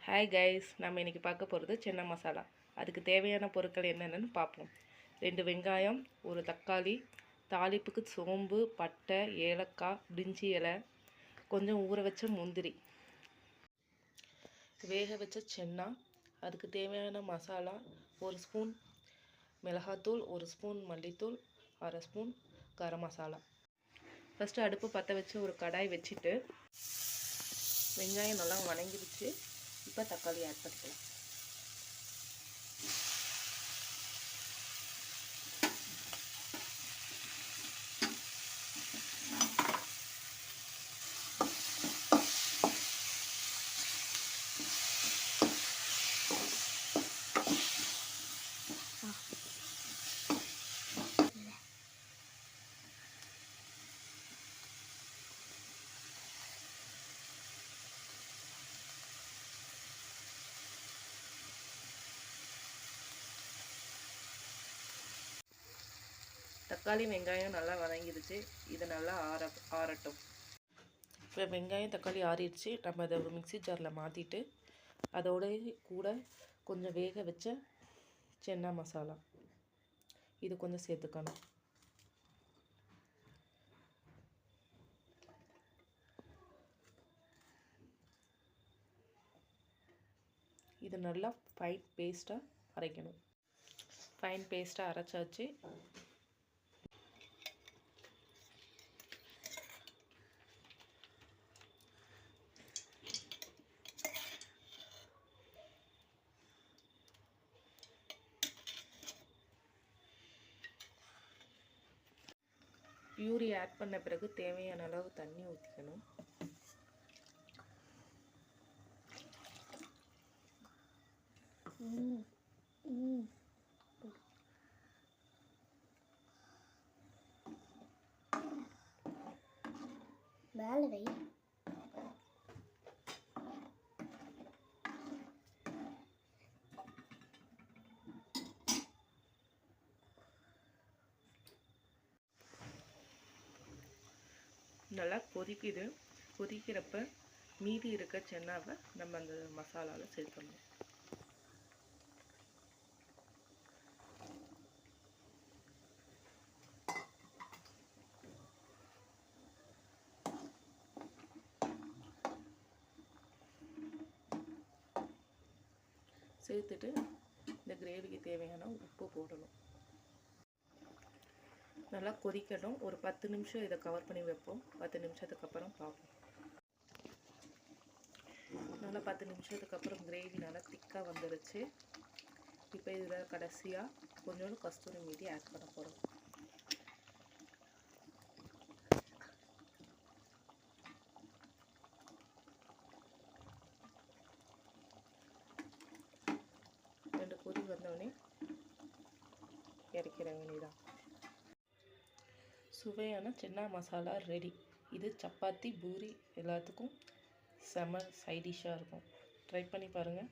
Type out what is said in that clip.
Hi guys, நம்ம இன்றைக்கி பார்க்க போகிறது சென்னா மசாலா. அதுக்கு தேவையான பொருட்கள் என்னென்னு பார்ப்போம். 2 வெங்காயம், ஒரு தக்காளி, தாளிப்புக்கு சோம்பு, பட்டை, ஏலக்காய், பிரிஞ்சி இலை, கொஞ்சம் ஊற வச்ச முந்திரி, வேக வச்ச சென்னா. அதுக்கு தேவையான மசாலா: 1 ஸ்பூன் மிளகாத்தூள், 1 ஸ்பூன் மல்லித்தூள், அரை ஸ்பூன் கரம் மசாலா. ஃபஸ்ட்டு அடுப்பு பற்ற வச்சு ஒரு கடாய் வச்சுட்டு வெங்காயம் நல்லா வணங்கிடுச்சு. இப்போ தக்காளி ஆட் பண்ணிக்கலாம். தக்காளி வெங்காயம் நல்லா வதங்கிடுச்சு. இது நல்லா ஆறட்டும். இப்போ வெங்காயம் தக்காளி ஆறிடுச்சு. நம்ம அதை ஒரு மிக்ஸி ஜாரில் மாற்றிட்டு அதோட கூட கொஞ்சம் வேக வச்ச சென்னா மசாலா இது கொஞ்சம் சேர்த்துக்கணும். இது நல்லா ஃபைன் பேஸ்ட்டாக அரைக்கணும். ஃபைன் பேஸ்ட்டாக அரைச்சாச்சு. பியூரி ஆட் பண்ண பிறகு தேவையான அளவு தண்ணி ஊற்றிக்கணும். நல்லா கொதிக்குது. கொதிக்கிறப்ப மீதி இருக்க சென்னாவை நம்ம அந்த மசாலாவில் சேர்க்கணும். சேர்த்துட்டு இந்த கிரேவிக்கு தேவையான உப்பு போடணும். நல்லா கொதிக்கணும். ஒரு 10 நிமிஷம் இதை கவர் பண்ணி வைப்போம். 10 நிமிஷத்துக்கு அப்புறம் பார்ப்போம். நல்லா 10 நிமிஷத்துக்கு அப்புறம் கிரேவி நல்லா திக்காக வந்துடுச்சு. இப்போ இதில் கடைசியாக கொஞ்சோண்டு கஸ்தூரி மீதி ஆட் பண்ண போகிறோம். ரெண்டு கொதி வந்தோடனே இறக்கிற வேண்டியதான். சுவையான சென்னா மசாலா ரெடி. இது சப்பாத்தி, பூரி எல்லாத்துக்கும் செம சைடிஷ்ஷாக இருக்கும். ட்ரை பண்ணி பாருங்கள்.